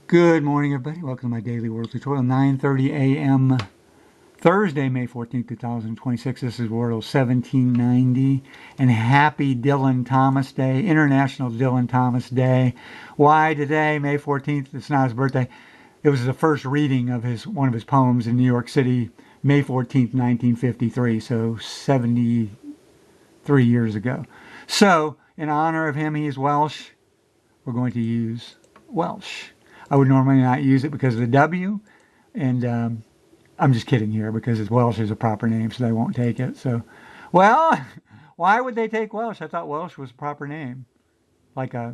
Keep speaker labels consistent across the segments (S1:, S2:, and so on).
S1: Good morning, everybody. Welcome to my daily Wordle tutorial, 9:30 a.m. Thursday, May 14th, 2026. This is Wordle 1790. And happy Dylan Thomas Day, International Dylan Thomas Day. Why today, May 14th? It's not his birthday. It was the first reading of one of his poems in New York City, May 14th, 1953, so 73 years ago. So, in honor of him, he is Welsh, we're going to use Welsh. I would normally not use it because of the W, and I'm just kidding here because it's Welsh is a proper name, so they won't take it. So, well, why would they take Welsh? I thought Welsh was a proper name. Okay,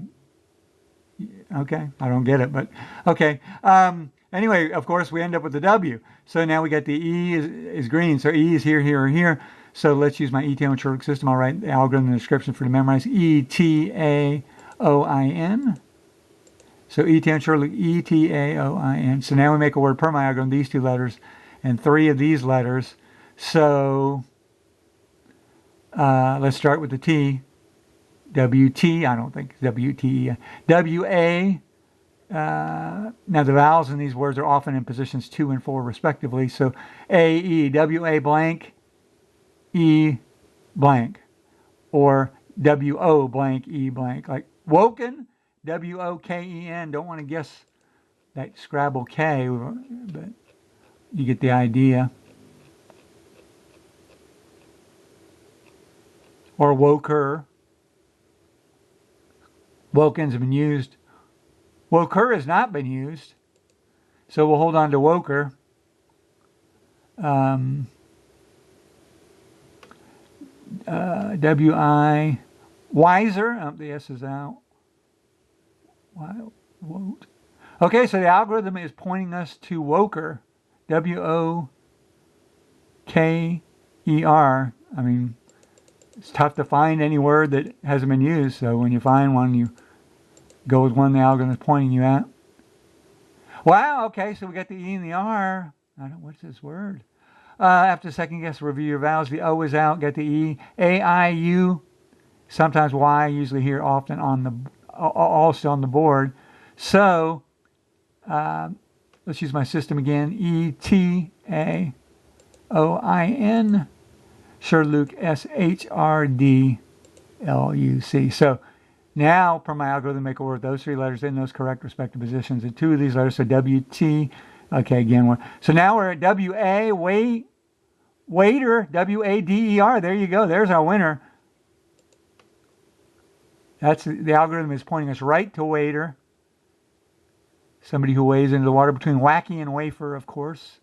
S1: I don't get it, but okay. Anyway, of course, we end up with the W. So now we got the E is green, so E is here, here, or here. So let's use my ETAOIN SHRDLUC system. I'll write the algorithm in the description for to memorize. ETAOIN. So ETAOIN SHRDLUC, ETAOIN. So now we make a word per my algorithm, these two letters, and three of these letters. So let's start with the T. WT, I don't think, WT. WA. Now the vowels in these words are often in positions 2 and 4 respectively. So AE, WA blank, E blank. Or WO blank, E blank. Like woken. WOKEN. Don't want to guess that Scrabble K, but you get the idea. Or woker. Woken's been used. Woker has not been used, so we'll hold on to woker. WI. Wiser. The S is out. Okay, so the algorithm is pointing us to woker, WOKER. I mean, it's tough to find any word that hasn't been used, so when you find one, you go with one the algorithm is pointing you at. Wow, okay, so we got the E and the R. What's this word? After second guess, review your vowels. The O is out, get the E. A, I, U, sometimes Y, usually here often on the also on the board. So let's use my system again. ETAOIN SHRDLUC SHRDLUC. So now per my algorithm make a word with those three letters in those correct respective positions and two of these letters. So WT. Okay, again one. So now we're at WA, waiter, WADER. There you go. There's our winner. That's the algorithm is pointing us right to waiter. Somebody who weighs into the water, between wacky and wafer, of course.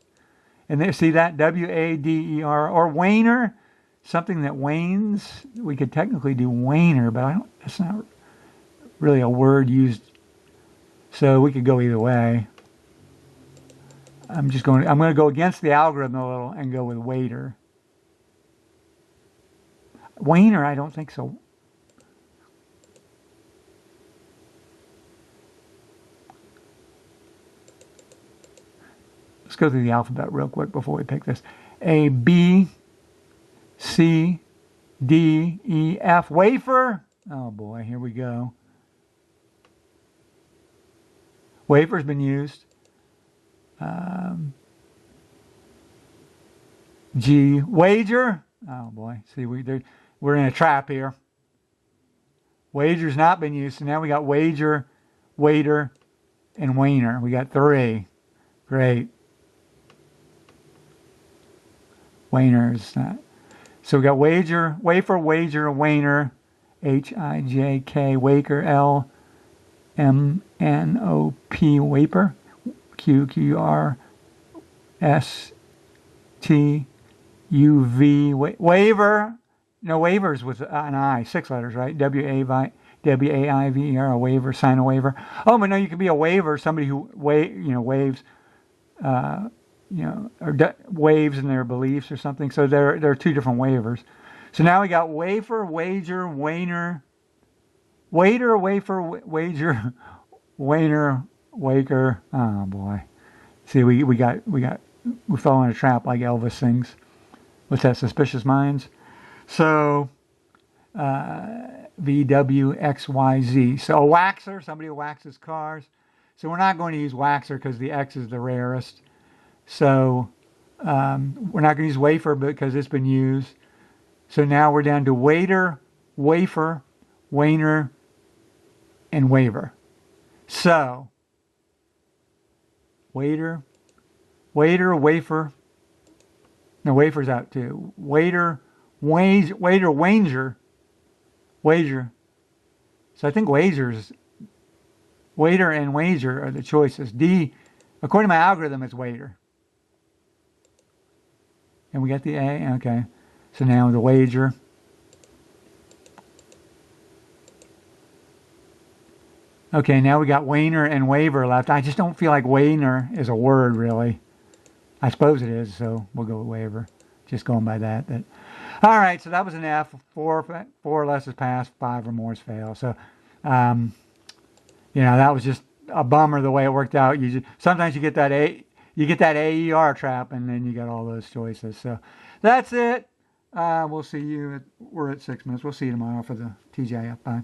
S1: And there, see that? WADER. Or waner, something that wanes. We could technically do waner, but that's not really a word used. So we could go either way. I'm going to go against the algorithm a little and go with waiter. Waner, I don't think so. Let's go through the alphabet real quick before we pick this. A, B, C, D, E, F. Wafer. Oh boy, here we go. Wafer's been used. G, wager. Oh boy, see we're in a trap here. Wager's not been used, so now we got wager, waiter, and wainer. We got three. Great. Wainer is not. So we got wager, wafer, wager, wainer, HIJK, waker, LMNOP, waper, QQRSTUV, waiver. No, waivers with an I, 6 letters, right? WAIVER, a waiver, sign a waiver. Oh, but no, you can be a waiver, somebody who waves. Or waves in their beliefs or something. So there are two different waivers. So now we got wafer, wager, wainer, waiter, wafer, wager, wainer, waker. Oh boy. See, we fell in a trap like Elvis sings. What's that? Suspicious Minds. So VWXYZ. So a waxer, somebody who waxes cars. So we're not going to use waxer because the X is the rarest. So we're not going to use wafer because it's been used. So now we're down to waiter, wafer, wainer, and waver. So waiter, wafer. No, wafer's out too. Waiter, wager. So I think waiter and wager are the choices. D, according to my algorithm, it's waiter. And we got the A, okay. So now the wager. Okay, now we got wainer and waver left. I just don't feel like wainer is a word, really. I suppose it is, so we'll go with waver. Just going by that. All right, so that was an F. Four or less is pass, 5 or more is fail. So, that was just a bummer the way it worked out. Sometimes you get that AER trap, and then you got all those choices. So that's it. We'll see you. We're at 6 minutes. We'll see you tomorrow for the TGIF. Bye.